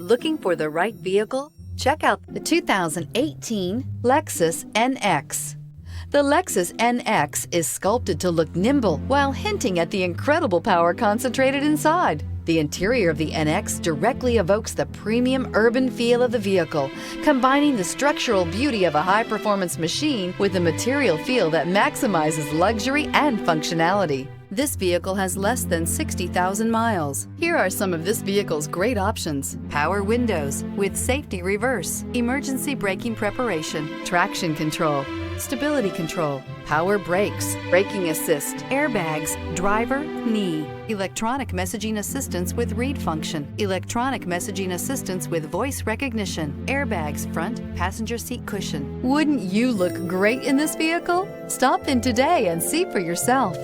Looking for the right vehicle? Check out the 2018 Lexus NX. The Lexus NX is sculpted to look nimble while hinting at the incredible power concentrated inside. The interior of the NX directly evokes the premium urban feel of the vehicle, combining the structural beauty of a high-performance machine with a material feel that maximizes luxury and functionality. This vehicle has less than 60,000 miles. Here are some of this vehicle's great options: power windows with safety reverse, emergency braking preparation, traction control, stability control, power brakes, braking assist, airbags, driver, knee, electronic messaging assistance with read function, electronic messaging assistance with voice recognition, airbags front, passenger seat cushion. Wouldn't you look great in this vehicle? Stop in today and see for yourself.